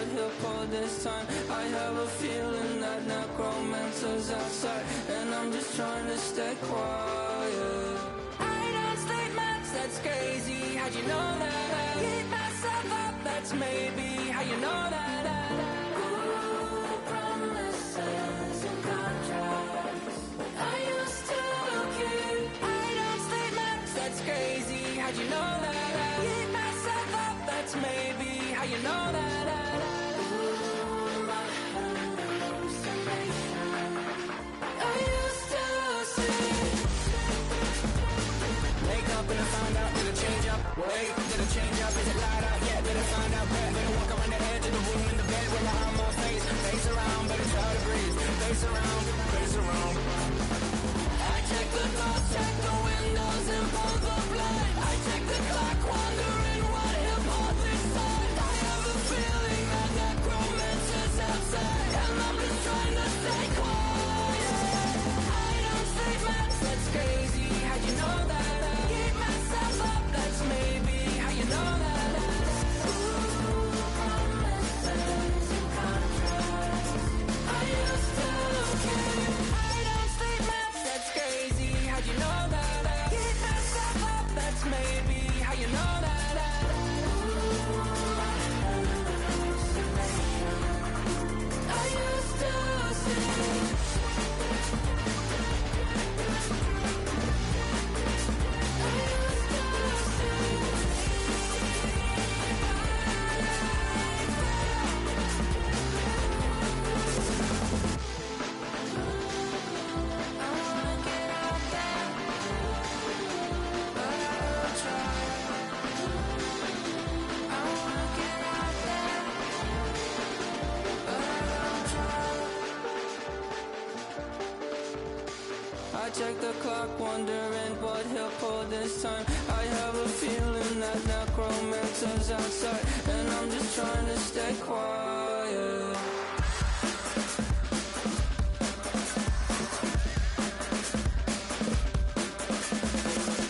but he'll pull this time. I have a feeling that necromancer's outside, and I'm just trying to stay quiet. I don't sleep much, that's crazy. How'd you know that? I keep myself up, that's maybe how you know that. Ooh, promises and contracts. I used to keep. I don't sleep much, that's crazy. How'd you know that? I keep myself up, that's maybe how you know that. Ooh, my hallucination. I used to see. Wake up and I found out, did it change up? Wait, did it change up? Is it light out? Yeah, did it find out? Better walk around the edge of the room in the bed with my arm on face. Face around, better try to breathe. Face around, face around. I check the doors, check the windows and pull the blind. I check the clock, wondering what he'll pull this time. I have a feeling that necromancer's outside, and I'm just trying to stay quiet. I don't sleep much, that's crazy. How'd you know that? I keep myself up, that's maybe how you know that. Ooh, promises and contracts. I used to keep. I don't sleep much, that's crazy. How'd you know that? I keep myself up, that's maybe how you know that. Ooh, my hallucination. I used to see. I check the clock, wondering what he'll pull this time. I have a feeling that necromancer's outside, and I'm just trying to stay quiet.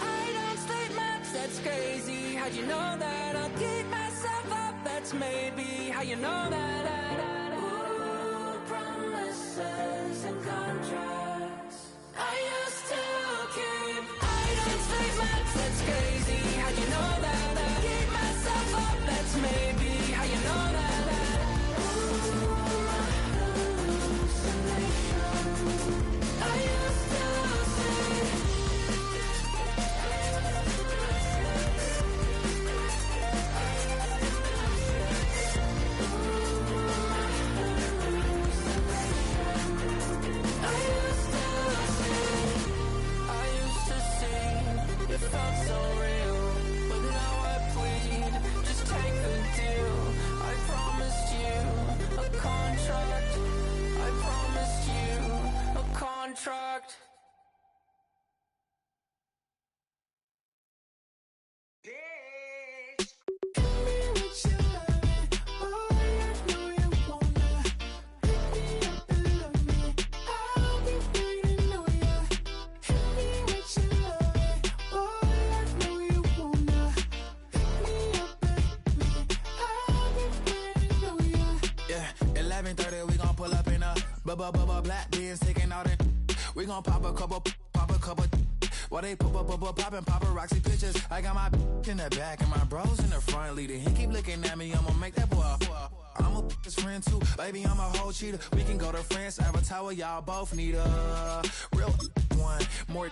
I don't sleep much, that's crazy. How'd you know that? I'll keep myself up, that's maybe how you know that. Ooh, promises and contracts. I used to keep. I don't sleep much, that's crazy. How'd you know that? I keep myself up, that's maybe how you know that. Ooh, my hallucination. I used to see. It felt so real, but now I plead, just take the deal. I promised you a contract. I promised you a contract. Black beans taking all that. We gon' pop a couple. While they poppin' paparazzi pictures. I got my in the back and my bros in the front leading. He keep looking at me, I'ma make that boy. I'm a his friend too, baby, I'm a whole cheater. We can go to France, Avatar, y'all both need a real one. More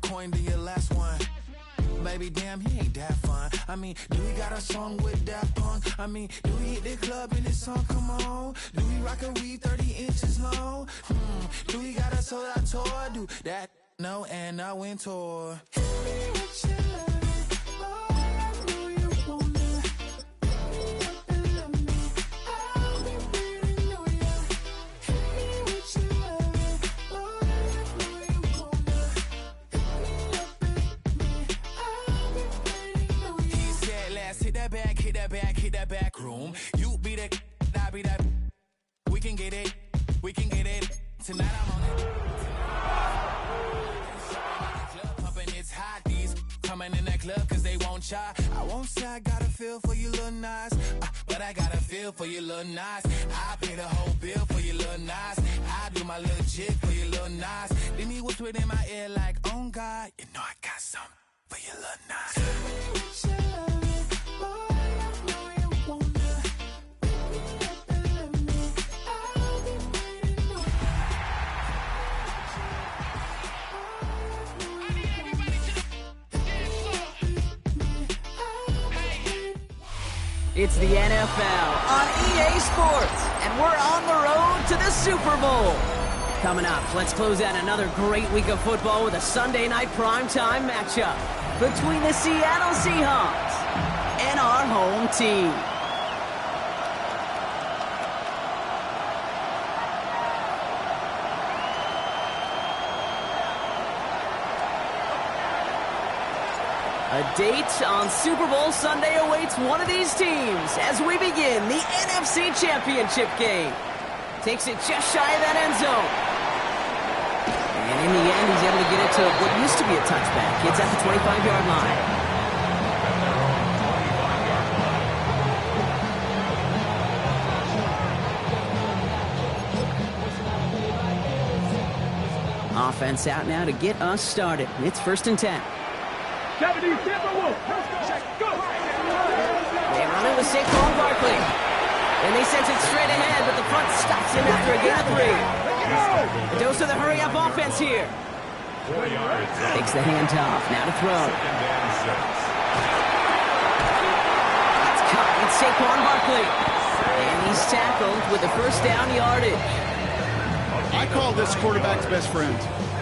coin than your last one. Baby, damn, he ain't that fun. I mean, do we got a song with that punk? I mean, do we hit the club in this song? Come on. Do we rock a weave 30 inches long? Do we got a sold out tour? Do that? No, and I went tour. Hit that back room. You be the, I be that. We can get it. Tonight I'm on it. Club pumping, it's hot. These coming in that club cause they won't try. I won't say I got a feel for you little nice, but I got a feel meal for your little nice. I pay the whole bill for your little nice. I do my little jig for your little nice. Then he whisper in my ear like, oh God, you know I got something for your little nice. It's the NFL on EA Sports, and we're on the road to the Super Bowl. Coming up, let's close out another great week of football with a Sunday night primetime matchup between the Seattle Seahawks and our home team. A date on Super Bowl Sunday awaits one of these teams as we begin the NFC Championship game. Takes it just shy of that end zone. And in the end, he's able to get it to what used to be a touchback. It's at the 25-yard line. Offense out now to get us started. It's 1st and 10. They run it with Saquon Barkley. And they send it straight ahead, but the front stops him after a gain of 3. A dose of the hurry-up offense here. Takes the handoff. Now to throw. It's caught. It's Saquon Barkley. And he's tackled with the first down yardage. I call this quarterback's best friend.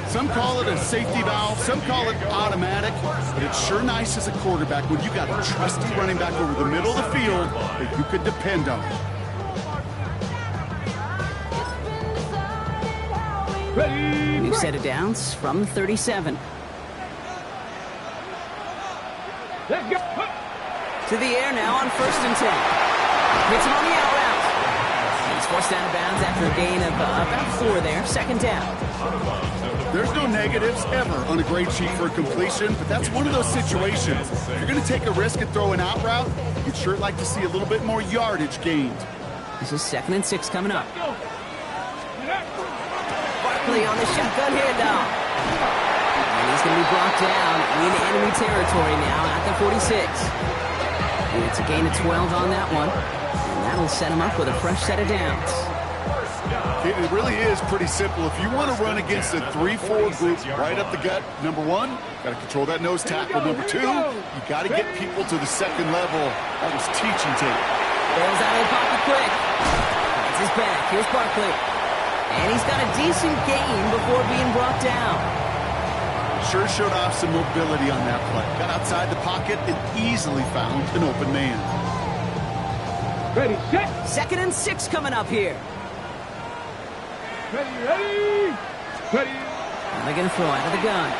Some call it a safety valve, some call it automatic, but it's sure nice as a quarterback when you got a trusty running back over the middle of the field that you could depend on. New set of downs from the 37. Let's go. To the air now on 1st and 10. Hits him on the out route. He's forced out of bounds after a gain of about 4 there. 2nd down. There's no negatives ever on a grade sheet for a completion, but that's one of those situations. If you're going to take a risk and throw an out route, you'd sure like to see a little bit more yardage gained. This is 2nd and 6 coming up. Barkley on the shotgun handoff. And he's going to be brought down in enemy territory now at the 46. And it's a gain of 12 on that one. And that'll set him up with a fresh set of downs. It really is pretty simple. If you want to run against a 3-4 group right up the gut, number 1, got to control that nose tackle. Number 2, you got to get people to the 2nd level. That was teaching tape. Bails out of the pocket quick. That's his back. Here's Barkley. And he's got a decent gain before being brought down. Sure showed off some mobility on that play. Got outside the pocket and easily found an open man. Ready, set. 2nd and 6 coming up here. Ready. And they're going to throw out of the gun.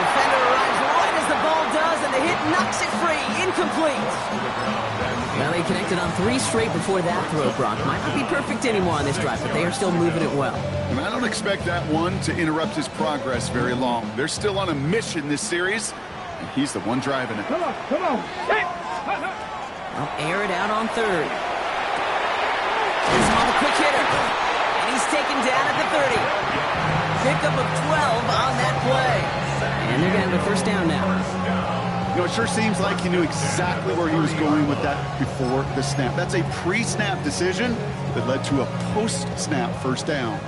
Defender arrives right as the ball does, and the hit knocks it free. Incomplete. Well, they connected on 3 straight before that throw, Brock. Might not be perfect anymore on this drive, but they are still moving it well. And I don't expect that one to interrupt his progress very long. They're still on a mission this series, and he's the one driving it. Come on. I'll air it out on 3rd. Here's him on the quick hitter. He's taken down at the 30. Pickup of 12 on that play. And they're going to have a 1st down now. You know, it sure seems like he knew exactly where he was going with that before the snap. That's a pre-snap decision that led to a post-snap 1st down.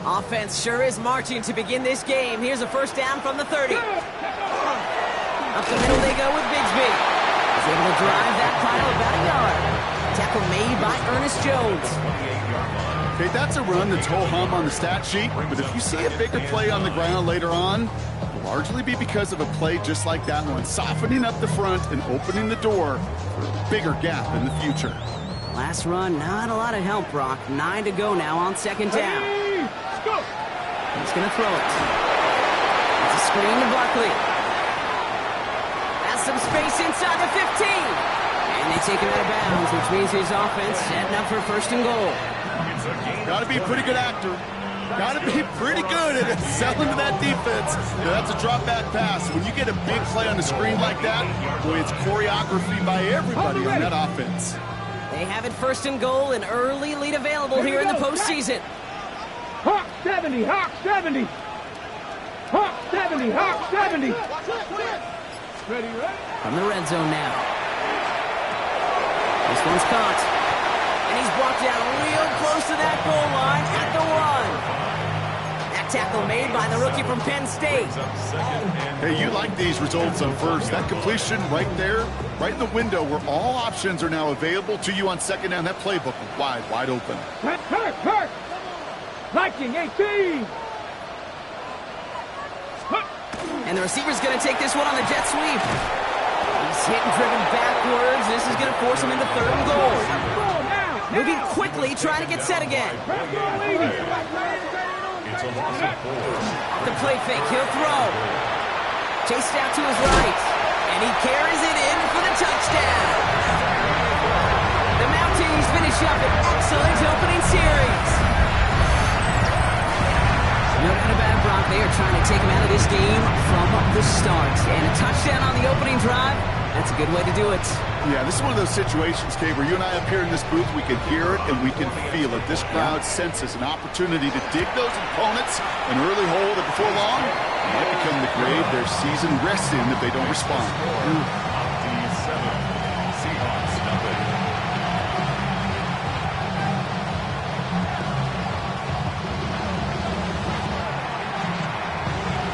Offense sure is marching to begin this game. Here's a 1st down from the 30. Up the middle they go with Bigsby. He's able to drive that pile about a yard. Tackle made by Ernest Jones. Okay, that's a run that's ho-hum on the stat sheet, but if you see a bigger play on the ground later on, it'll largely be because of a play just like that one, softening up the front and opening the door for a bigger gap in the future. Last run, not a lot of help, Brock. 9 to go now on 2nd down. He's going to throw it. It's a screen to Barkley. Has some space inside the 15. And they take him out of bounds, which means his offense setting up for 1st and goal. Got to be a pretty good actor. Got to be pretty good at selling to that defense. That's a drop back pass. When you get a big play on the screen like that, boy, it's choreography by everybody on that offense. They have it first and goal, an early lead available here in the postseason. Hawk 70, Hawk 70. Hawk 70, Hawk 70. Ready, ready? From the red zone now. This one's caught. And he's brought down real close to that goal line at the one. That tackle made by the rookie from Penn State. Hey, you like these results on first. That completion right there, right in the window where all options are now available to you on second down. That playbook wide open. Hurt. Viking 18. And the receiver's going to take this one on the jet sweep. He's hit and driven backwards. This is going to force him into third and goal. Moving quickly, trying to get set again. The play fake, he'll throw. Chased out to his right. And he carries it in for the touchdown. The Mounties finish up an excellent opening series. No doubt about it, Brock. They are trying to take him out of this game from the start. And a touchdown on the opening drive, that's a good way to do it. Yeah, this is one of those situations, Kay, where you and I up here in this booth, we can hear it and we can feel it. This crowd senses an opportunity to dig those opponents an early hole that before long might become the grave their season rests in if they don't respond.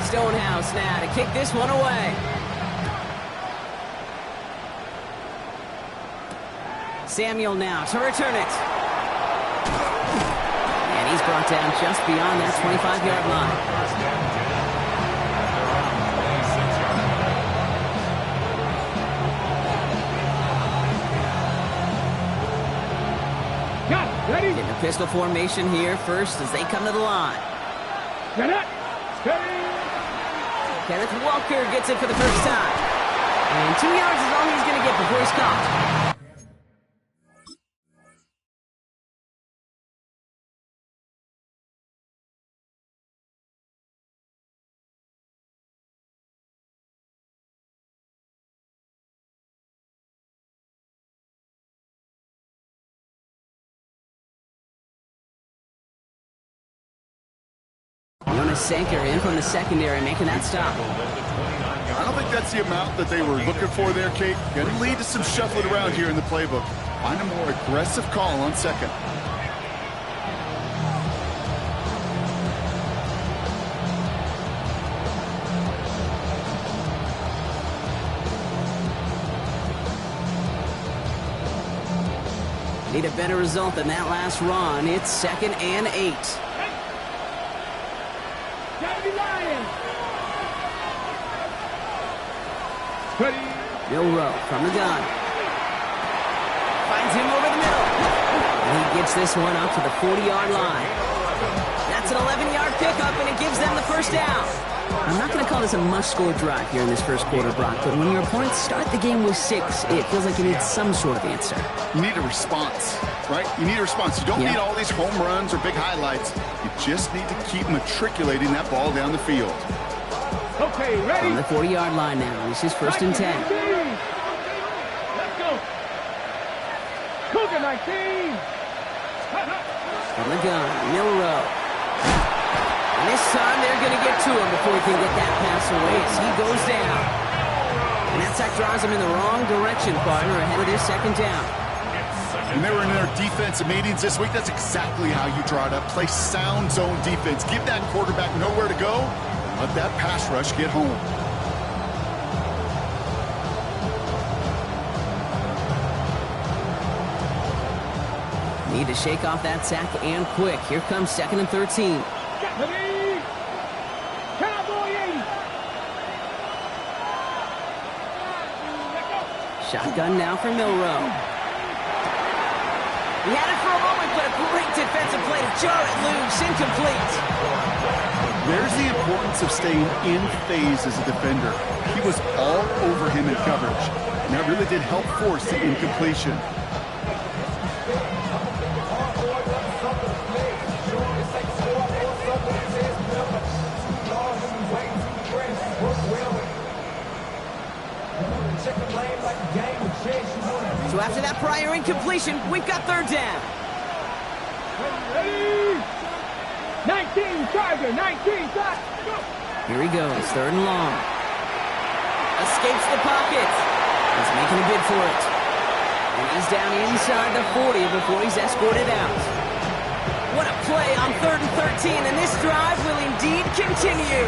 Stonehouse now to kick this one away. Samuel now to return it. And he's brought down just beyond that 25-yard line. Ready? Getting a pistol formation here first as they come to the line. Get it. Steady. Kenneth Walker gets it for the first time. And 2 yards is all he's going to get before he's caught. Sanker in from the secondary, making that stop. I don't think that's the amount that they were looking for there, Kate. Going to lead to some shuffling around here in the playbook. Find a more aggressive call on second. Need a better result than that last run. It's 2nd and 8. Milrow from the gun. Finds him over the middle. And he gets this one up to the 40-yard line. That's an 11-yard pickup, and it gives them the first down. I'm not going to call this a must-score drive here in this first quarter, Brock, but when your opponents start the game with 6, it feels like you need some sort of answer. You need a response, right? You need a response. You don't need all these home runs or big highlights. You just need to keep matriculating that ball down the field. Okay, ready? From the 40-yard line now. This is 1st and 10. Let's go. Cougar 19. From the gun, Milrow. And this time they're going to get to him before he can get that pass away as he goes down. And that sack drives him in the wrong direction, partner, ahead of their 2nd down. When they were in their defensive meetings this week, that's exactly how you draw it up. Play sound zone defense. Give that quarterback nowhere to go. Let that pass rush get home. Need to shake off that sack and quick. Here comes 2nd and 13. Cowboy 80. Shotgun now for Milrow. He had it for a moment, but a great defensive play to jar it loose. Incomplete. There's the importance of staying in phase as a defender. He was all over him in coverage, and that really did help force the incompletion. So after that prior incompletion, we've got third down. Ready? 19, Tiger, 19, Tiger, go! Here he goes, third and long. Escapes the pocket. He's making a bid for it. And he's down inside the 40 before he's escorted out. What a play on 3rd and 13, and this drive will indeed continue.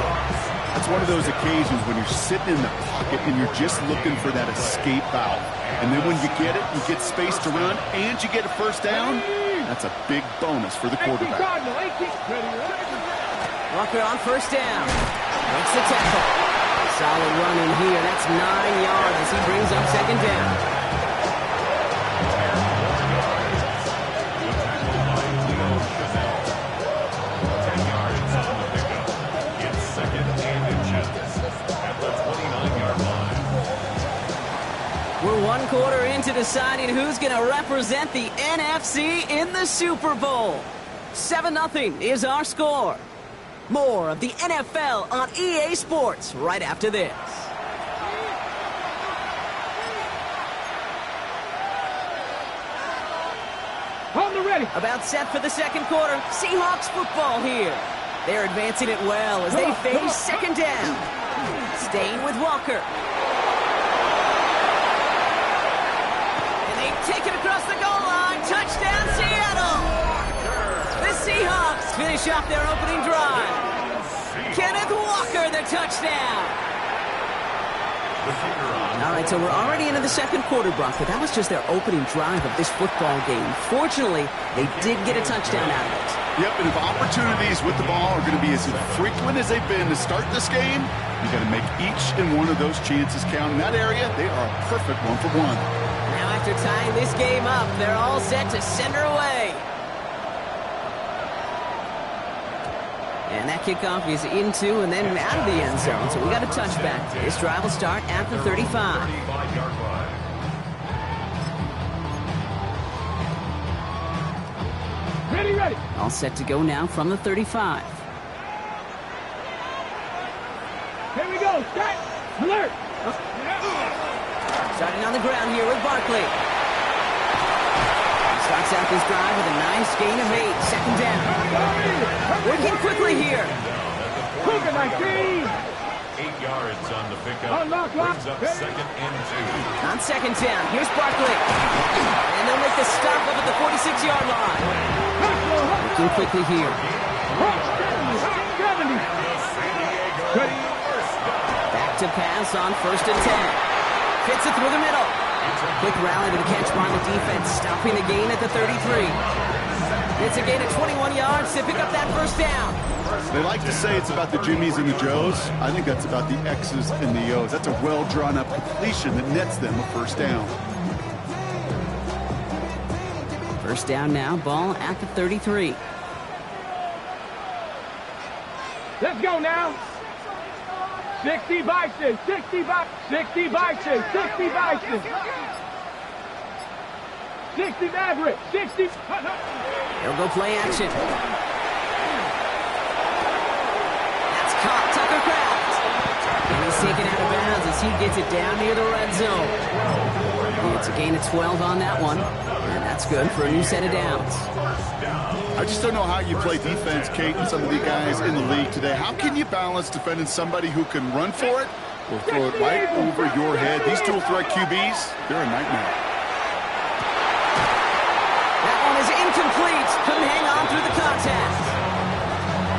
That's one of those occasions when you're sitting in the pocket and you're just looking for that escape valve. And then when you get it, you get space to run, and you get a first down. That's a big bonus for the quarterback. Walker on first down. Makes the tackle. Solid run in here. That's 9 yards as he brings up second down. We're 1 quarter into deciding who's going to represent the NFC in the Super Bowl. 7-0 is our score. More of the NFL on EA Sports right after this. On the ready. About set for the second quarter. Seahawks football here. They're advancing it well as they face second down. Staying with Walker. Take it across the goal line. Touchdown, Seattle. The Seahawks finish off their opening drive. Kenneth Walker, the touchdown. All right, so we're already into the second quarter, Brock, but that was just their opening drive of this football game. Fortunately, they did get a touchdown out of it. Yep, and if opportunities with the ball are going to be as frequent as they've been to start this game, you got to make each and one of those chances count. In that area, they are a perfect 1-for-1. Now after tying this game up, they're all set to send her away. And that kickoff is into and then out of the end zone, so we got a touchback. This drive will start at the 35. Ready, ready. All set to go now from the 35. Here we go. Set. Alert. Starting on the ground here with Barkley. Starts out this drive with a nice gain of 8. Second down. Working quickly here. Cougar 19. 8 yards on the pickup. Brings up second and 2. On second down, here's Barkley. And they'll make the stop up at the 46-yard line. Working quickly here. 70. Ready. Back to pass on first and 10. Fits it through the middle. Quick rally to the catch by the defense, stopping the gain at the 33. It's a gain of 21 yards to pick up that first down. They like to say it's about the Jimmies and the Joes. I think that's about the X's and the O's. That's a well-drawn-up completion that nets them a first down. First down now, ball at the 33. Let's go now. 60 Bison, 60 Bison, 60 Bison, 60 Bison. 60 Maverick, 60. They'll go play action. That's caught, Tucker Kraft. And he's taken out of bounds as he gets it down near the red zone. It's a gain of 12 on that one. And that's good for a new set of downs. I just don't know how you play defense, Kate, and some of the guys in the league today. How can you balance defending somebody who can run for it or throw it right over your head? These dual threat QBs, they're a nightmare. That one is incomplete. Couldn't hang on through the contact.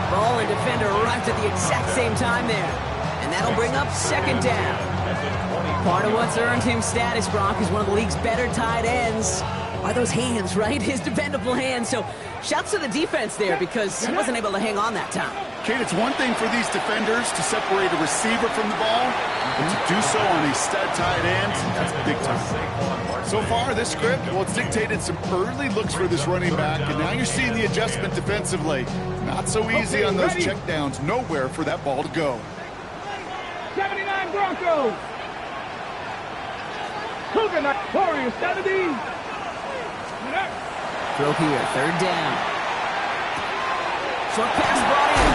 Ball and defender arrived at the exact same time there. And that'll bring up second down. Part of what's earned him status, Brock, is one of the league's better tight ends. Are those hands, right? His dependable hands. So shouts to the defense there because he wasn't able to hang on that time. Kate, it's one thing for these defenders to separate a receiver from the ball, but to do so on a stud tight end, that's big time. So far, this script, well, it's dictated some early looks for this running back, and now you're seeing the adjustment defensively. Not so easy on those checkdowns. Nowhere for that ball to go. 79 Broncos. Cougar Warriors, 70. Throw here, third down. Short pass brought in.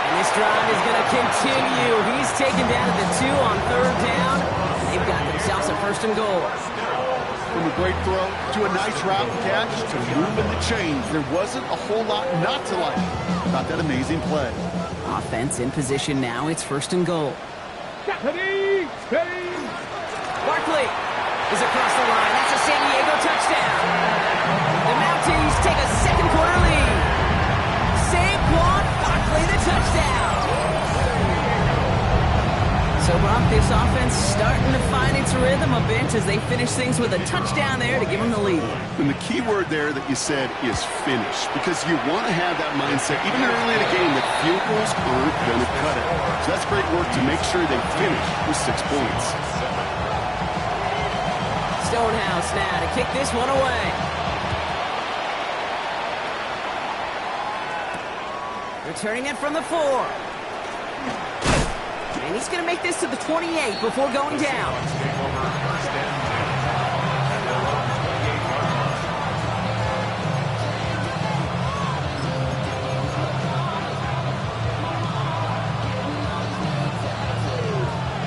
And this drive is going to continue. He's taken down at the 2 on third down. They've got themselves a first and goal. From a great throw to a nice route and catch to moving the chains. There wasn't a whole lot not to like about that amazing play. Offense in position now. It's 1st and goal. Steady. Barkley is across the line. That's a San Diego touchdown. The Mounties take a second quarter lead. Saquon Barkley, the touchdown. So, Brock, this offense starting to find its rhythm a bit as they finish things with a touchdown there to give them the lead. And the key word there that you said is finish, because you want to have that mindset, even early in the game, that field goals aren't going to cut it. So that's great work to make sure they finish with 6 points. Stonehouse now to kick this one away. Returning it from the 4. And he's going to make this to the 28 before going down.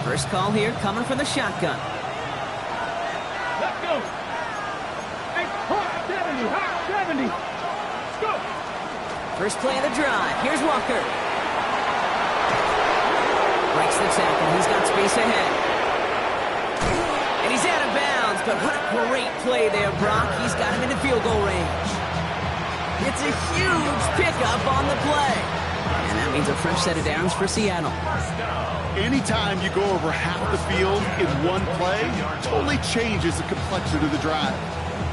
First call here coming from the shotgun. Let's go. Hey, hot 70, hot 70. Let's go. First play of the drive. Here's Walker. Breaks the tackle. He's got space ahead. And he's out of bounds, but what a great play there, Brock. He's got him into field goal range. It's a huge pickup on the play. And that means a fresh set of downs for Seattle. Anytime you go over half the field in one play, totally changes the complexion of the drive.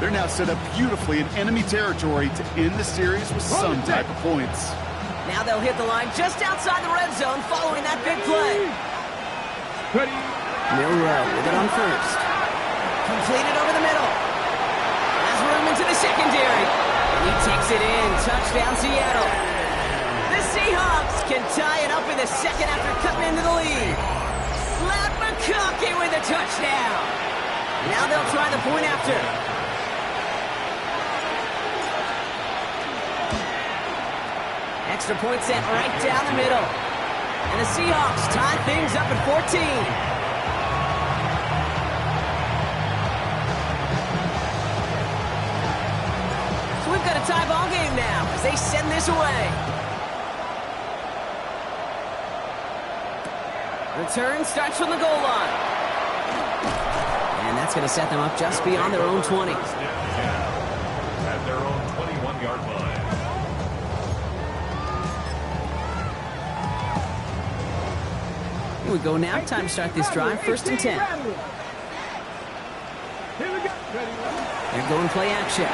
They're now set up beautifully in enemy territory to end the series with some type of points. Now they'll hit the line just outside the red zone following that big play. Ready. Milrow with it on first. Completed over the middle. Has room into the secondary. And he takes it in. Touchdown, Seattle. The Seahawks can tie it up in the second after cutting into the lead. Matt McConkey with a touchdown. Now they'll try the point after. Extra point sent right down the middle. And the Seahawks tie things up at 14. So we've got a tie ball game now as they send this away. Return starts from the goal line. And that's going to set them up just beyond their own 20. At their own 21-yard line. Here we go now. Time to start this drive. 1st and 10. Here we go. They're going play action.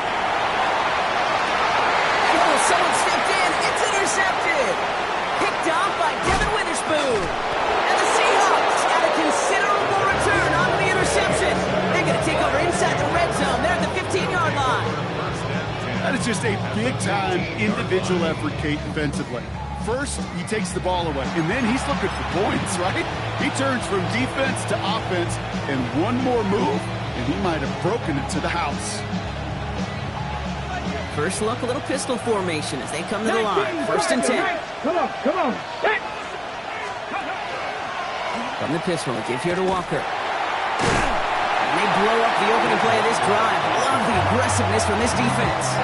Oh, someone stepped in. It's intercepted. Picked off by Devin Witherspoon. And the Seahawks got a considerable return onto the interception. They're going to take over inside the red zone. They're at the 15-yard line. That is just a big-time individual effort, Kate, defensively. First, he takes the ball away, and then he's looking for points, right? He turns from defense to offense, and one more move, and he might have broken it to the house. First look, a little pistol formation as they come to the line. 1st and 10. Come on. Hey. From the pistol, they give here to Walker. And they blow up the opening play of this drive. Love the aggressiveness from this defense.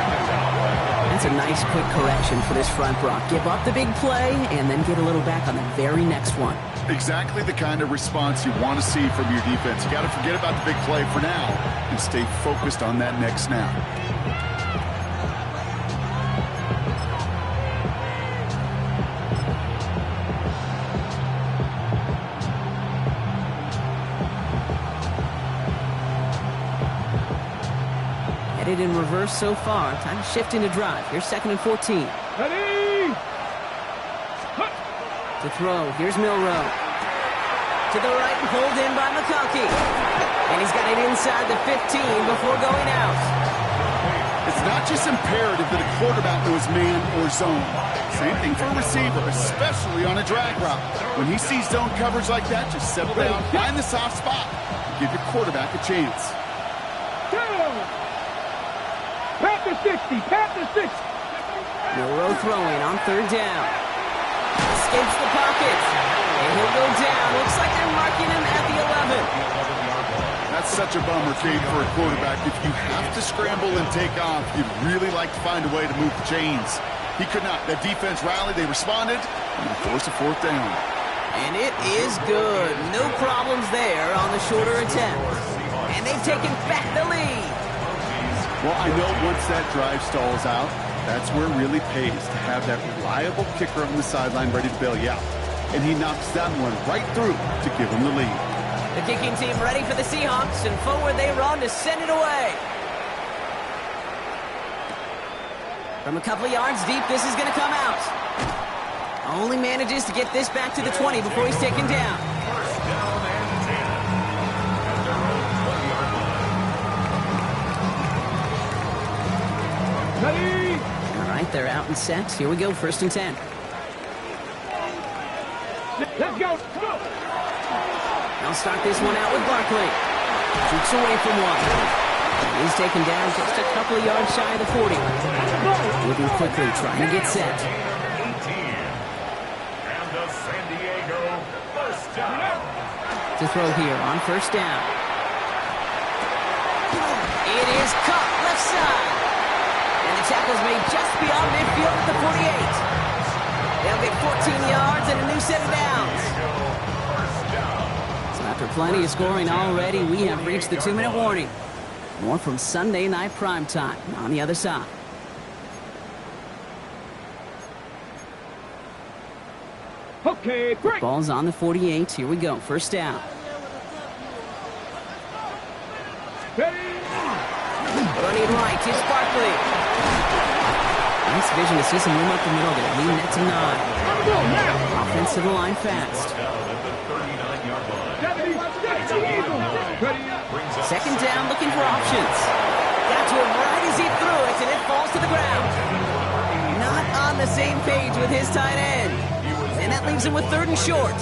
That's a nice quick correction for this front, Brock. Give up the big play and then get a little back on the very next one. Exactly the kind of response you want to see from your defense. You got to forget about the big play for now and stay focused on that next snap. Headed in reverse so far. Time to shift into drive. Here's 2nd and 14. Ready. To throw. Here's Milrow. To the right, pulled in by McConkey. And he's got it inside the 15 before going out. It's not just imperative that a quarterback knows man or zone. Same thing for a receiver, especially on a drag route. When he sees zone coverage like that, just settle down, find the soft spot, and give your quarterback a chance. Pat the 60. Milrow throwing on 3rd down. Escapes the pocket. And he'll go down. Looks like they're marking him at the 11. That's such a bummer, Kate, for a quarterback. If you have to scramble and take off, you'd really like to find a way to move the chains. He could not. That defense rallied, they responded, and they forced a fourth down. And it is good. No problems there on the shorter attempt. And they've taken back the lead. Well, I know once that drive stalls out, that's where it really pays to have that reliable kicker on the sideline ready to bail you out. And he knocks that one right through to give him the lead. The kicking team ready for the Seahawks, and forward they run to send it away. From a couple of yards deep, this is going to come out. Only manages to get this back to the 20 before he's taken down. First down and 10 at their own 20-yard line. Ready? All right, they're out and set. Here we go, 1st and 10. Let's go. They'll start this one out with Barkley. Shoots away from one. He's taken down just a couple of yards shy of the 40. Moving quickly, trying to get set. 18. And the San Diego first down. To throw here on 1st down. It is caught left side. And the tackle's made just beyond midfield at the 48. They'll get 14 yards and a new set of downs. So after plenty of scoring already, we have reached the 2-minute warning. More from Sunday Night Primetime on the other side. Okay, break. Ball's on the 48. Here we go. 1st down. Ready? Running right is Barkley. Nice vision to see some room up the middle there. Leading that to 9. Go now. Offense to the line fast. Down at the 39-yard line. 70. Ready? 2nd down, looking for options. Got to him right as he threw it, and it falls to the ground. Not on the same page with his tight end. And that leaves him with 3rd and short.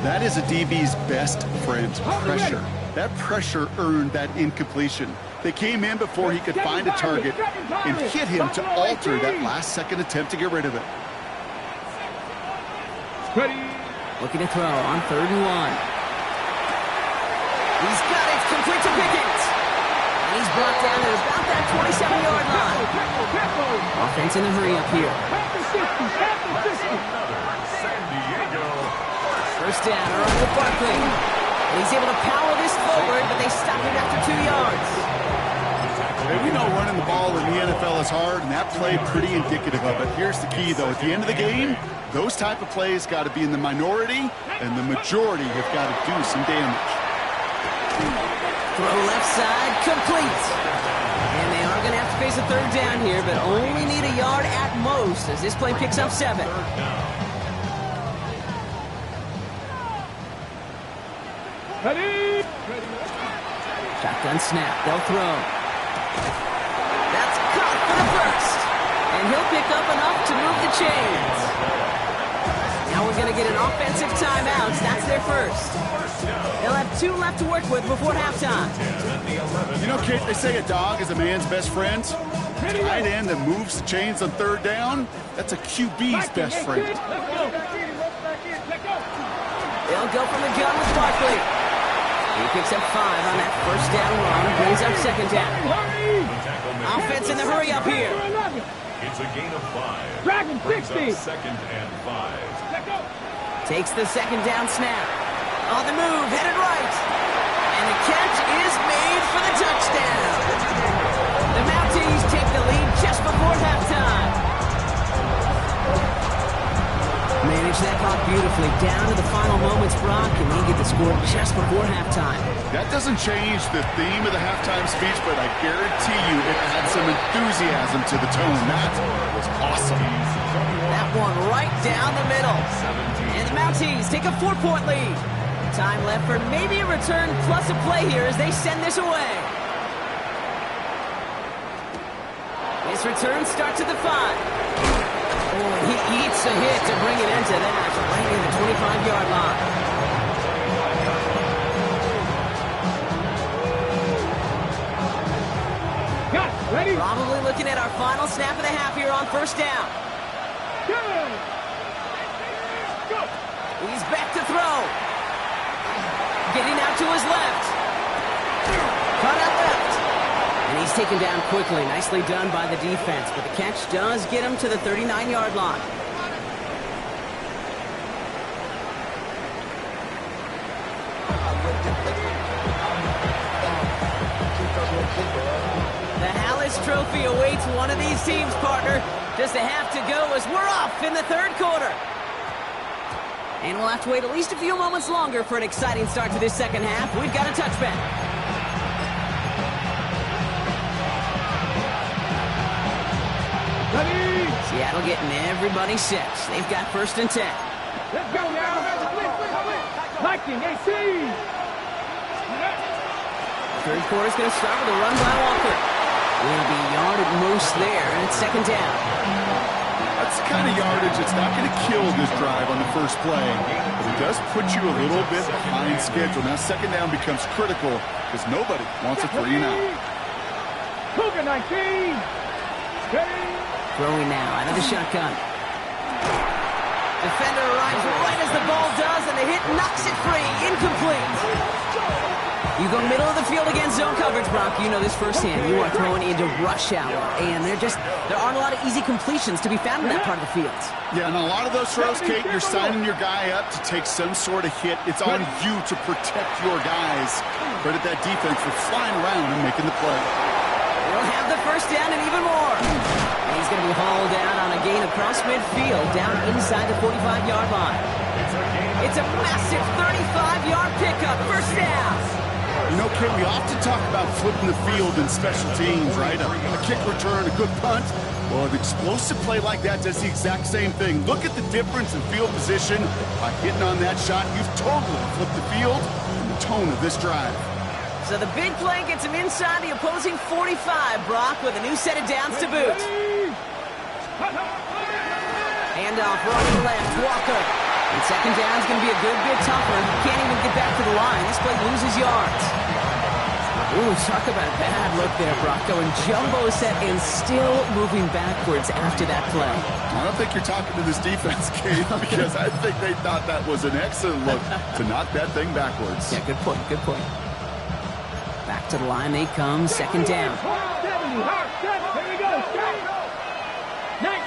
That is a DB's best friend, pressure. That pressure earned that incompletion. They came in before he could find a target and hit him to alter that last-second attempt to get rid of it. Ready? Looking to throw on 3rd and 1. He's got it, complete to Pickens. And he's brought down at about that 27-yard line. Offense in a hurry up here. San Diego. 1st down, around with Barkley. And he's able to power this forward, but they stop him after 2 yards. Hey, we know running the ball in the NFL is hard, and that play pretty indicative of it. Here's the key, though. At the end of the game, those type of plays got to be in the minority, and the majority have got to do some damage. Throw left side, complete. And they are going to have to face a 3rd down here, but only need a yard at most as this play picks up 7. Ready? Shotgun snap, they'll throw. That's caught for the 1st. And he'll pick up enough to move the chains. Now we're going to get an offensive timeout. That's their 1st. They'll have 2 left to work with before halftime. You know, Kate, they say a dog is a man's best friend. A tight end that moves the chains on 3rd down, that's a QB's best friend. They'll go from the gun with Barkley. He picks up 5 on that 1st down run and brings up 2nd down. Offense in the hurry up here. It's a gain of 5. Dragon 60. 2nd and 5. Takes the 2nd down snap. On the move, headed right. And the catch is made for the touchdown. The Mounties take the lead just before halftime. Manage that clock beautifully down to the final moments, Brock, and they get the score just before halftime. That doesn't change the theme of the halftime speech, but I guarantee you it adds some enthusiasm to the tone. That was awesome. That one right down the middle. And the Mounties take a 4-point lead. Time left for maybe a return plus a play here as they send this away. This return starts at the 5. Oh, he eats a hit to bring it into that, right near the 25-yard line. Got it. Ready? Probably looking at our final snap of the half here on 1st down. Good. Go. He's back to throw. Getting out to his left. run out left. And he's taken down quickly. Nicely done by the defense. But the catch does get him to the 39-yard line. The Hallis Trophy awaits one of these teams, partner. Just a half to go as we're off in the third quarter. And we'll have to wait at least a few moments longer for an exciting start to this second half. We've got a touchback. Ready? Seattle getting everybody set. They've got 1st and 10. Let's go now. 19-18. Third quarter's going to start with a run by Walker. Will be yard at most there, and it's 2nd down. That's the kind of yardage that's not going to kill this drive on the first play, but it does put you a little bit behind schedule. Now 2nd down becomes critical because nobody wants a 3 and out. Cougar 19. Ready? Throwing now out of the shotgun. Defender arrives right as the ball does, and the hit knocks it free. Incomplete. You go middle of the field against zone coverage, Brock. You know this firsthand. You are throwing into rush hour, and there aren't a lot of easy completions to be found in that part of the field. Yeah, and a lot of those throws, Kate, you're signing your guy up to take some sort of hit. It's on you to protect your guys. Credit that defense for flying around and making the play. They'll have the 1st down and even more. And he's going to be hauled out on a gain across midfield, down inside the 45-yard line. It's a massive 35-yard pickup, 1st down. You know, Kate, we often talk about flipping the field in special teams, right? A kick return, a good punt. Well, an explosive play like that does the exact same thing. Look at the difference in field position. By hitting on that shot, you've totally flipped the field and the tone of this drive. So the big play gets him inside the opposing 45, Brock, with a new set of downs to boot. Handoff running left, Walker. And 2nd down's going to be a good bit tougher. Can't even get back to the line. This play loses yards. Ooh, talk about a bad look there, Brock. Going jumbo set and still moving backwards after that play. I don't think you're talking to this defense, Kate, because I think they thought that was an excellent look to knock that thing backwards. Yeah, good point, good point. Back to the line they come, 2nd down. 70, hard, 7, here we go,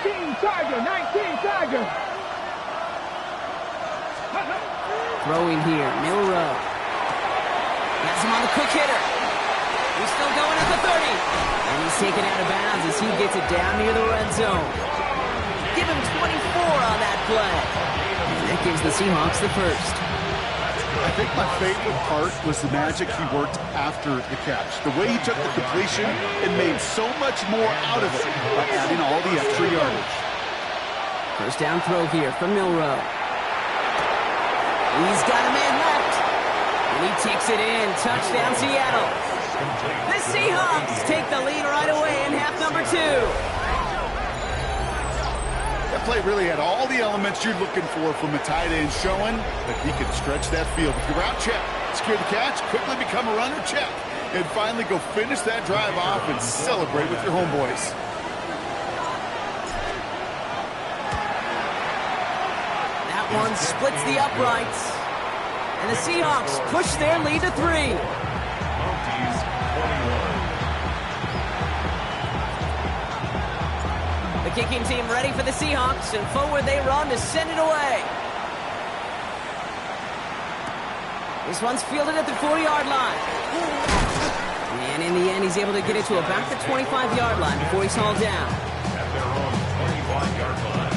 19 Tiger. Throwing here, Milrow. Has him on the quick hitter. He's still going at the 30. And he's taken out of bounds as he gets it down near the red zone. Give him 24 on that play. And that gives the Seahawks the 1st. I think my favorite part was the magic he worked after the catch. The way he took the completion and made so much more out of it by adding all the extra yardage. 1st down throw here from Milrow. He's got a man left. And he takes it in. Touchdown, Seattle. The Seahawks take the lead right away in half number 2. That play really had all the elements you're looking for from a tight end, showing that he could stretch that field. With your route check, secure the catch, quickly become a runner, check, and finally go finish that drive off and celebrate with your homeboys. That one splits the uprights. And the Seahawks push their lead to 3. Mounties 21. The kicking team ready for the Seahawks, and forward they run to send it away. This one's fielded at the 40-yard line. And in the end, he's able to get it to about the 25-yard line before he's hauled down. At their own 25-yard line.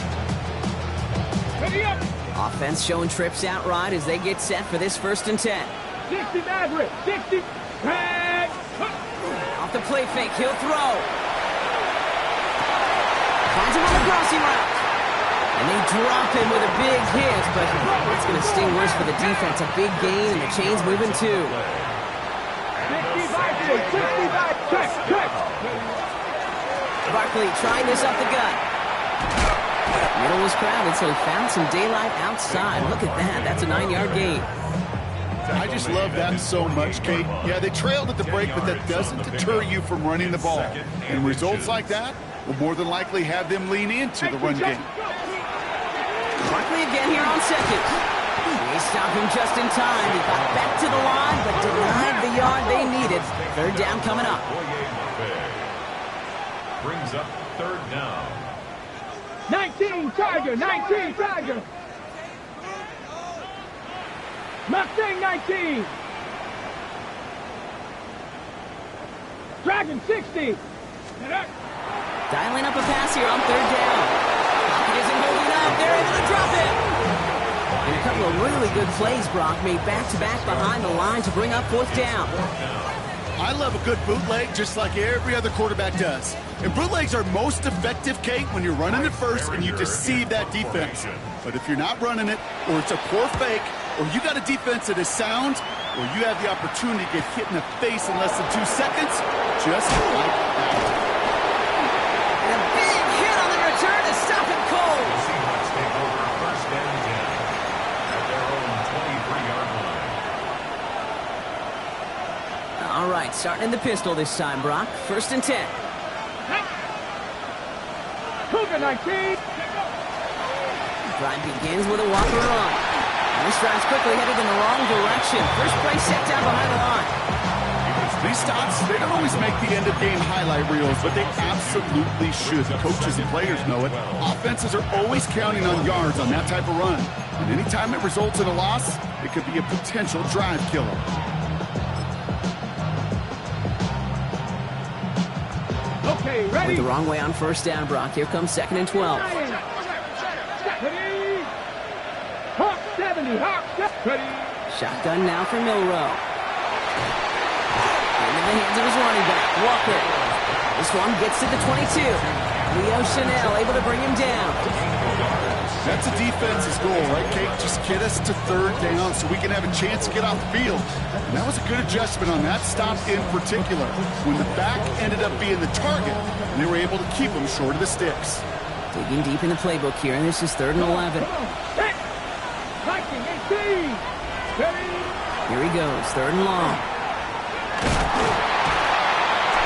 Ready up. Offense showing trips out right as they get set for this 1st and 10. 60 Maverick, 60. Hey. Off the play fake, he'll throw. Finds him on the crossing route. And they drop him with a big hit, but it's going to sting worse for the defense. A big gain, and the chain's moving too. 65, check. Barkley trying this up the gut. Middle was crowded, so he found some daylight outside. Look at that. That's a 9-yard gain. I just love that so much, Kate. Yeah, they trailed at the break, but that doesn't deter you from running the ball. And results like that will more than likely have them lean into the run game. Barkley again here on 2nd. They stopped him just in time. He got back to the line, but denied the yard they needed. Third down coming up. Brings up third down. 19 Tiger, 19 Tiger. Mustang 19. Dragon 60. Dialing up a pass here on third down. Pocket isn't holding up. They're able to drop it. And a couple of really good plays, Brock, made back-to-back behind the line to bring up fourth down. I love a good bootleg just like every other quarterback does. And bootlegs are most effective, Kate, when you're running it first and you deceive that defense. But if you're not running it, or it's a poor fake, or you got a defense that is sound, or you have the opportunity to get hit in the face in less than 2 seconds, just like that. And a big hit on the return to stop him cold. The Seahawks take over first and 10 at their own 23-yard line. All right, starting in the pistol this time, Brock. First and 10. Cougar 19. Drive begins with a walker run. And this drive's quickly headed in the wrong direction. First play set down behind the line. These stops, they don't always make the end-of-game highlight reels, but they absolutely should. Coaches and players know it. Offenses are always counting on yards on that type of run. And anytime it results in a loss, it could be a potential drive killer. Okay, ready? Went the wrong way on first down, Brock. Here comes second and 12. Ready. Hawk 70, Hawk 70. Ready. Shotgun now for Milrow. Into the hands of his running back, Walker. This one gets to the 22. Leo Chanel able to bring him down. That's a defense's goal, right, Kate? Just get us to third down so we can have a chance to get off the field. And that was a good adjustment on that stop in particular, when the back ended up being the target, and they were able to keep him short of the sticks. Digging deep in the playbook here, and this is third and 11. Viking 18. Ready. Here he goes, third and long.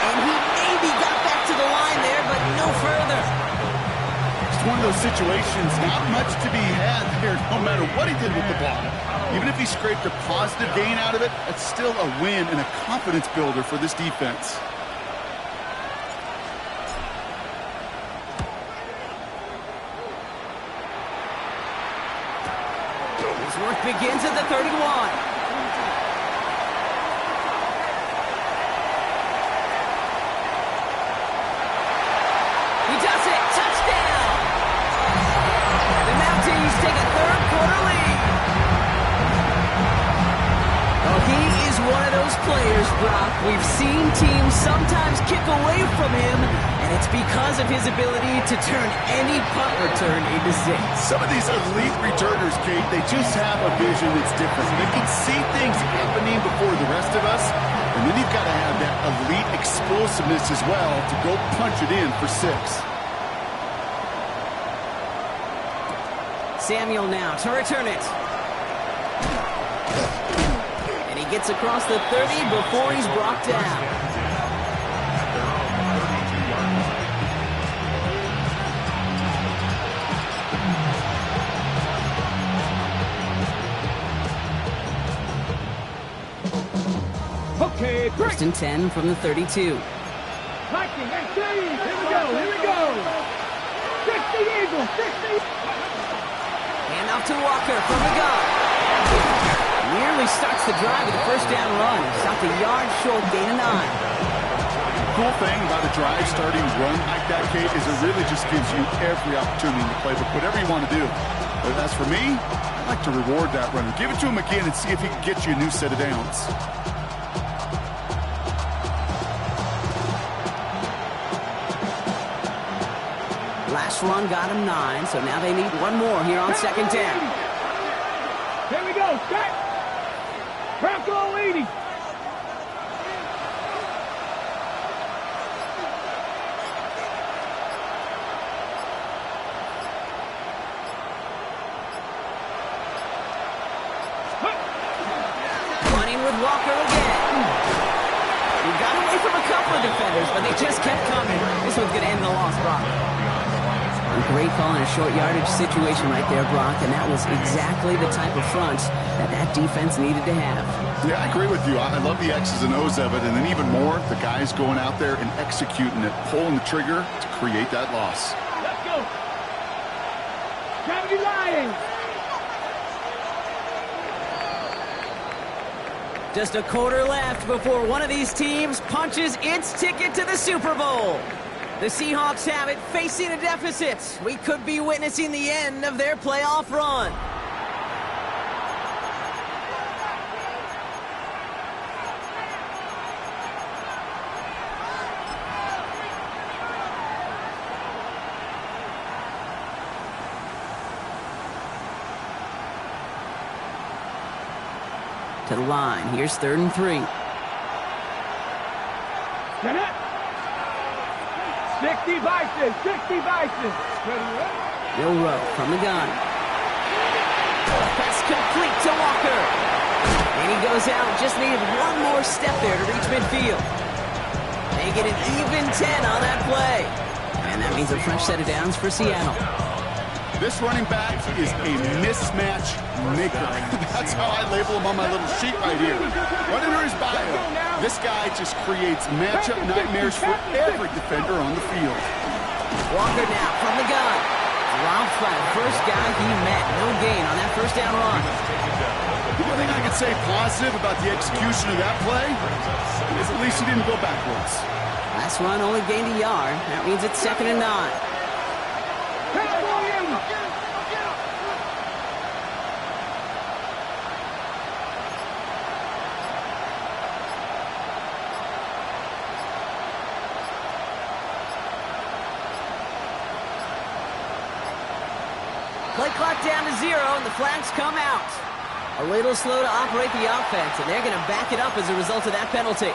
And he maybe got back to the line there, but no further. It's one of those situations, not much to be had there no matter what he did with the ball. Even if he scraped a positive gain out of it, it's still a win and a confidence builder for this defense. His work begins at the 31. He does it! Touchdown! The Mounties take a third quarter lead. Oh, he is one of those players, Brock. We've seen teams sometimes kick away from him, and it's because of his ability to turn any punt return into six. Some of these elite returners, Kate, they just have a vision that's different. They can see things happening before the rest of us, and then you've got to have that elite explosiveness as well to go punch it in for 6. Samuel now to return it. And he gets across the 30 before he's brought down. Okay, break. First and 10 from the 32. Viking 18. Here we go, here we go. 60 Eagles, 60. And off to Walker from the gun. Nearly starts the drive with a first down run. Stopped a yard short, gain of 9. Cool thing about a drive starting run like that, Kate, is it really just gives you every opportunity in the playbook, whatever you want to do. But as for me, I like to reward that runner. Give it to him again and see if he can get you a new set of downs. Last run got him 9, so now they need one more here on second down. Here we go, set. Bronco 80. Running with Walker again. He got away from a couple of defenders, but they just kept coming. This one's going to end the loss, Brock. A great call in a short yardage situation right there, Brock, and that was exactly the type of front that defense needed to have. Yeah, I agree with you. I love the X's and O's of it, and then even more, the guys going out there and executing it, pulling the trigger to create that loss. Let's go. Gravity lying. Just a quarter left before one of these teams punches its ticket to the Super Bowl. The Seahawks have it, facing a deficit. We could be witnessing the end of their playoff run. To the line. Here's 3rd and 3. 60 Bison, 60 Bison. Milrow from the gun. Pass complete to Walker. And he goes out. Just needed one more step there to reach midfield. They get an even 10 on that play. And that means a fresh set of downs for Seattle. This running back is a mismatch maker. That's how I label him on my little sheet right here. Right under his bio, this guy just creates matchup nightmares for every defender on the field. Walker now from the gun. Dropped by the first guy he met. No gain on that first down run. The only thing I can say positive about the execution of that play is at least he didn't go backwards. Last run only gained a yard. That means it's 2nd and 9. Play clock down to 0, and the flags come out. A little slow to operate the offense, and they're going to back it up as a result of that penalty.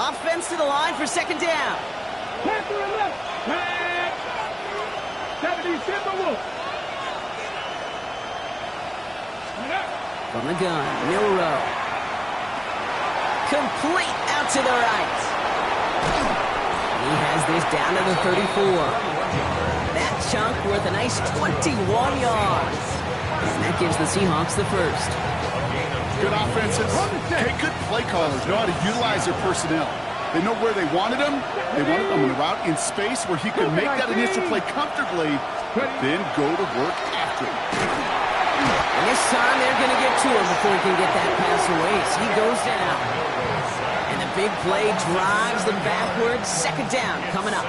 Offense to the line for 2nd down. From the gun, Milrow. Complete out to the right. He has this down to the 34. That chunk worth a nice 21 yards. And that gives the Seahawks the first. Good offenses. Hey, good play callers know how to utilize their personnel. They know where they wanted him. They wanted him on the route in space where he could make that initial play comfortably, but then go to work after him. And this time they're going to get to him before he can get that pass away. So he goes down. And the big play drives them backwards. 2nd down coming up.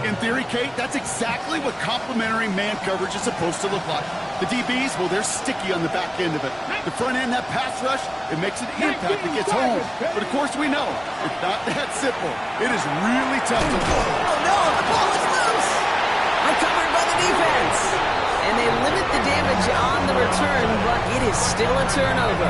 In theory, Kate, that's exactly what complementary man coverage is supposed to look like. The DBs, well, they're sticky on the back end of it. The front end, that pass rush, it makes an impact that gets home. But, of course, we know it's not that simple. It is really tough to do. Oh, no, the ball is loose. Recovered by the defense. And they limit the damage on the return, but it is still a turnover.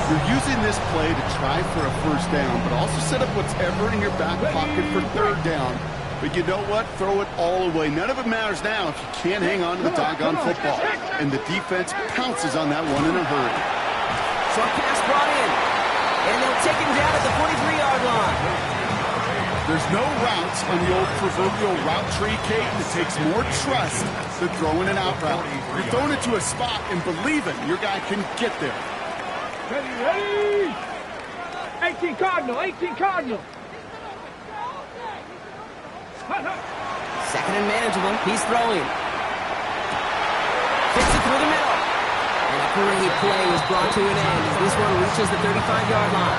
You're using this play to try for a first down, but also set up whatever in your back pocket for 3rd down. But you know what? Throw it all away. None of it matters now if you can't hang on to the doggone football. And the defense pounces on that one in a hurry. Short pass brought in. And they'll take him down at the 43-yard line. There's no routes on the old proverbial route tree, Kate. It takes more trust than throwing an out route. You're throwing it to a spot and believing your guy can get there. Ready, ready! 18 Cardinal, 18 Cardinal. 2nd and manageable. He's throwing. Fits it through the middle. And a great play was brought to an end as this one reaches the 35-yard line.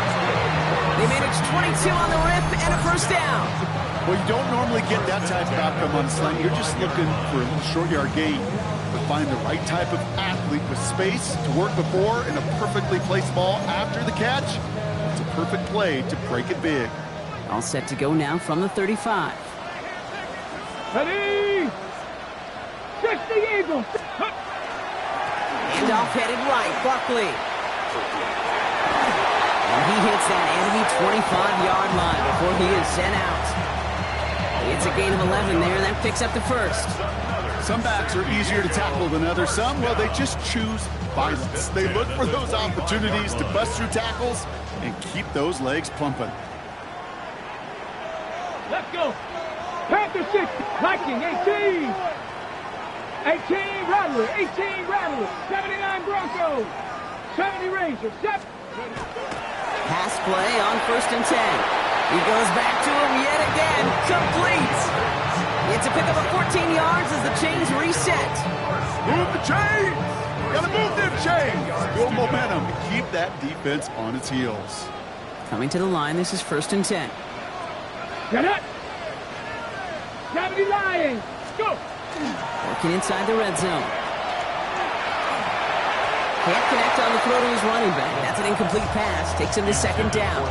They manage 22 on the rip and a first down. Well, you don't normally get that type of outcome on a slant. You're just looking for a little short yard gain. But find the right type of athlete with space to work before and a perfectly placed ball after the catch. It's a perfect play to break it big. All set to go now from the 35. Ready! 60 Eagles! Handoff headed right, Buckley. And he hits that enemy 25-yard line before he is sent out. It's a gain of 11 there, and that picks up the first. Some backs are easier to tackle than others. Some, well, they just choose violence. They look for those opportunities to bust through tackles and keep those legs pumping. Let's go. Panther 6, Viking 18. 18 Rattler, 18 Rattler, 79 Broncos, 70 Rangers, 7. Pass play on 1st and 10. He goes back to him yet again. Complete. It's a pickup of 14 yards as the chains reset. Move the chains! Gotta move them chains! Build momentum and keep that defense on its heels. Coming to the line, this is 1st and 10. Get it! 70 Lions, go! Working inside the red zone. Can't connect on the throw to his running back. That's an incomplete pass. Takes him to 2nd down.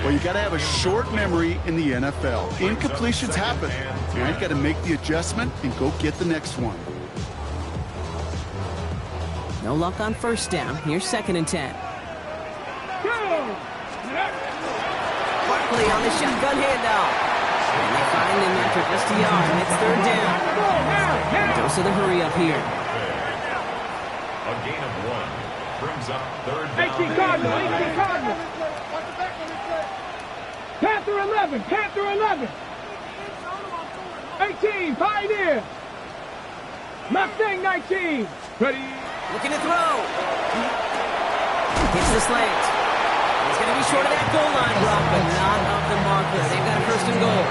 Well, you got to have a short memory in the NFL. Incompletions happen. Now you got to make the adjustment and go get the next one. No luck on 1st down. Here's 2nd and 10. Barkley on the shotgun handoff. And they find him after just a yard. And it's 3rd down. Dose of the hurry up here. A gain of 1 brings up 3rd down. 18 Cardinal, 18 Cardinal. Panther 11, Panther 11. 18, Pioneer. Mustang 19. Ready. Looking to throw. Hits the slant. He's going to be short of that goal line block, but not of the marker. They've got a 1st and goal.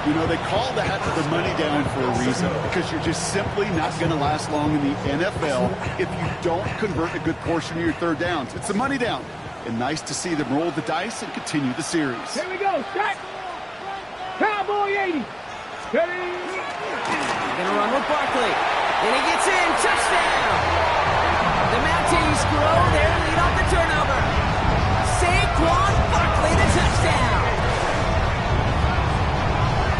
You know, they call that the money down for a reason, because you're just simply not going to last long in the NFL if you don't convert a good portion of your 3rd downs. It's the money down. And nice to see them roll the dice and continue the series. Here we go, set. Cowboy 80. Ready. They're going to run with Barkley. And he gets in. Touchdown. The Mounties grow their lead off the turnover. Saquon Barkley, the touchdown.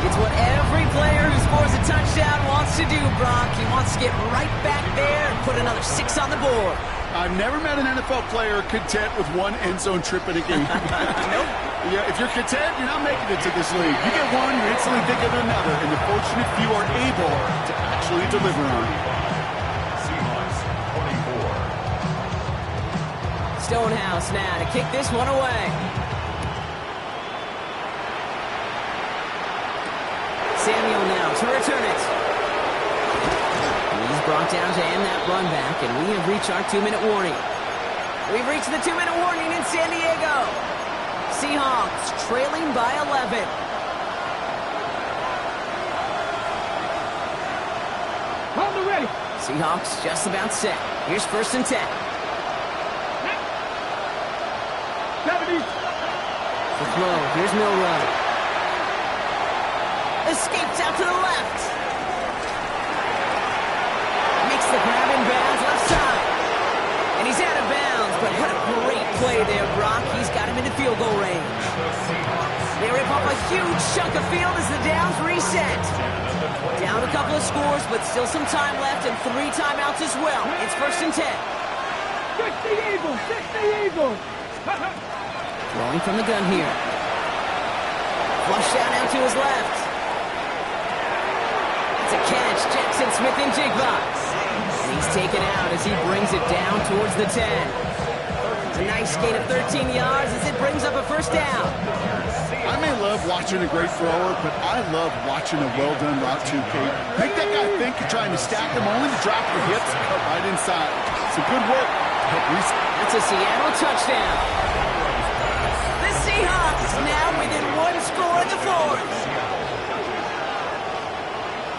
It's what every player who scores a touchdown wants to do, Brock. He wants to get right back there and put another 6 on the board. I've never met an NFL player content with one end zone trip in a game. Nope. Yeah, if you're content, you're not making it to this league. You get one, you're instantly thinking of another, and the fortunate few are able to actually deliver on it. Seahawks 24. Stonehouse now to kick this one away. Samuel now to return it. He's brought down to end that run back, and we have reached our 2-minute warning. We've reached the 2-minute warning in San Diego. Seahawks trailing by 11. Hold the ready. Seahawks just about set. Here's 1st and 10. 70. The throw. Here's Milrow. Escapes out to the left. Makes the grab in bounds left side. And he's out of bounds, but what a great play there, Brock. He's got him into field goal range. They rip off a huge chunk of field as the downs reset. Down a couple of scores, but still some time left and 3 timeouts as well. It's 1st and 10. 60 Eagles, 60 Eagles. Throwing from the gun here. Flush down out to his left. It's a catch. Jackson Smith and Jigba. And he's taken out as he brings it down towards the 10. It's a nice gain of 13 yards as it brings up a 1st down. I may love watching a great thrower, but I love watching a well-done route to Kate. Make that guy think you're trying to stack him only to drop your hips and cut right inside. It's a good work. That's a Seattle touchdown. The Seahawks now within 1 score in the 4th.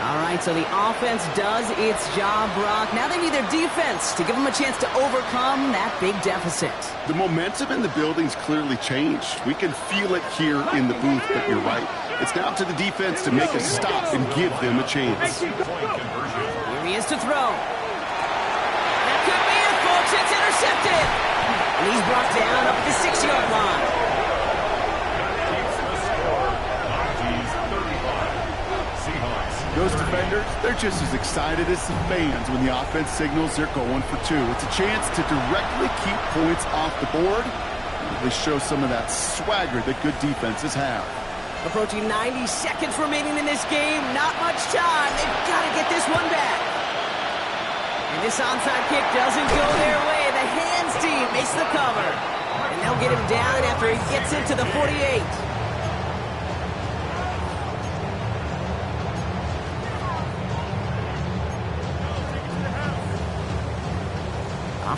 All right, so the offense does its job, Brock. Now they need their defense to give them a chance to overcome that big deficit. The momentum in the building's clearly changed. We can feel it here in the booth, but you're right. It's now to the defense to make a stop and give them a chance. Here he is to throw. That could be it, folks. It's intercepted. And he's brought down up at the 6-yard line. Those defenders, they're just as excited as the fans when the offense signals they're going for 2. It's a chance to directly keep points off the board. They show some of that swagger that good defenses have. Approaching 90 seconds remaining in this game. Not much time. They've got to get this one back. And this onside kick doesn't go their way. The hands team makes the cover. And they'll get him down after he gets into the 48.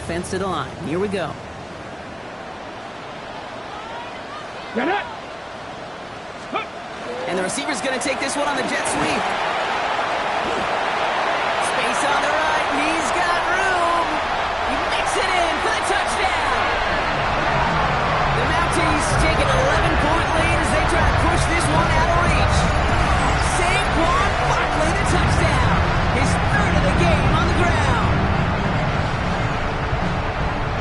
offense to the line. Here we go. Get it. And the receiver's going to take this one on the jet sweep. Space on the right, and he's got room. He makes it in for the touchdown. The Mounties take an 11-point lead as they try to push this one out of reach. Saquon Barkley, the touchdown. His third of the game on the ground.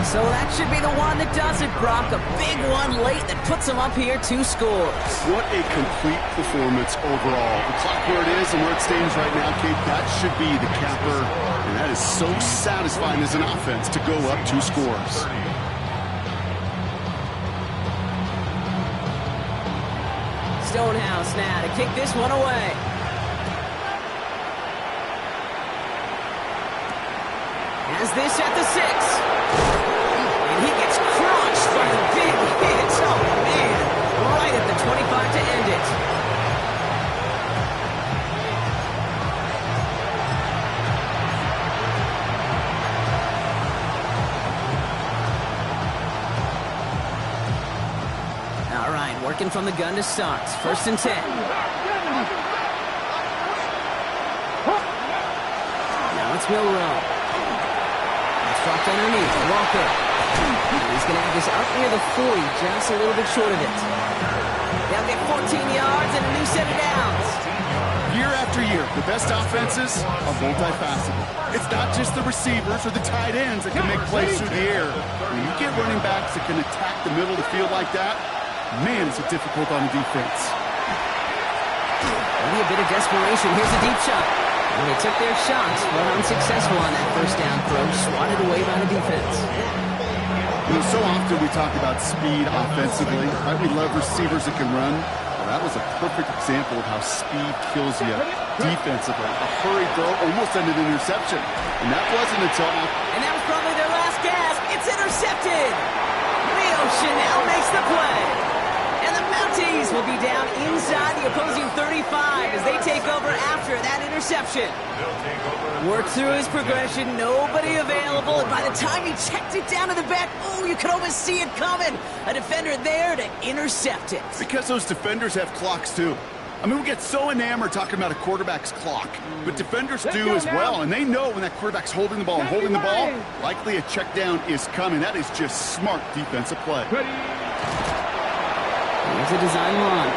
So that should be the one that does it, Brock. A big one late that puts them up here 2 scores. What a complete performance overall. The clock where it is and where it stands right now, Kate, that should be the capper. And that is so satisfying as an offense to go up 2 scores. Stonehouse now to kick this one away. Has this at the 6. And he gets crushed by the big hits. Oh, man. Right at the 25 to end it. All right, working from the gun to start. 1st and 10. Now it's Milrow. Dropped underneath. Walker. He's going to have this up near the 40, just a little bit short of it. They'll get 14 yards and a new set of downs. Year after year, the best offenses are multifaceted. It's not just the receivers or the tight ends that can make plays through the air. When you get running backs that can attack the middle of the field like that, man, is it difficult on the defense. Maybe a bit of desperation. Here's a deep shot. And they took their shots, but unsuccessful on that 1st down throw, swatted away by the defense. You know, so often we talk about speed offensively, right? We love receivers that can run. Well, that was a perfect example of how speed kills you defensively. A hurried throw almost ended in an interception. And that wasn't until... And that was probably their last gasp. It's intercepted. Leo Chanel makes the play. And the Mounties will be down inside the opposing 35 as they take over after that interception. Worked through his progression, nobody available, and by the time he checked it down to the back, oh, you could almost see it coming. A defender there to intercept it. Because those defenders have clocks too. I mean, we get so enamored talking about a quarterback's clock, but defenders do as well, and they know when that quarterback's holding the ball and holding the ball, likely a check down is coming. That is just smart defensive play. Here's a design run.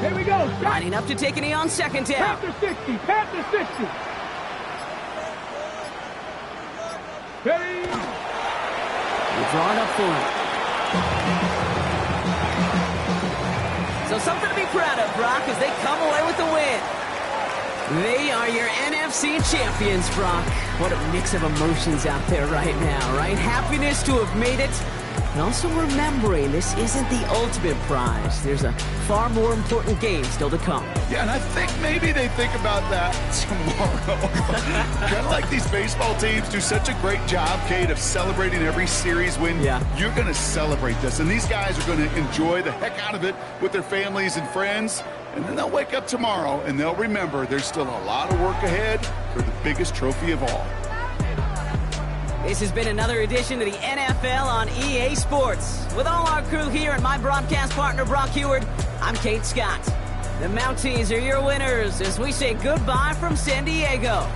Here we go. Lining up to take a knee on 2nd down. Panther 60. Panther 60. Ready. Drawn up for it. So something to be proud of, Brock, as they come away with the win. They are your NFC champions, Brock. What a mix of emotions out there right now, right? Happiness to have made it, and also remembering this isn't the ultimate prize. There's a far more important game still to come. Yeah, and I think maybe they think about that tomorrow. Kind of like these baseball teams do such a great job, Kate, of celebrating every series win. Yeah. You're going to celebrate this, and these guys are going to enjoy the heck out of it with their families and friends, and then they'll wake up tomorrow, and they'll remember there's still a lot of work ahead for the biggest trophy of all. This has been another edition of the NFL on EA Sports. With all our crew here and my broadcast partner, Brock Heward, I'm Kate Scott. The Mounties are your winners as we say goodbye from San Diego.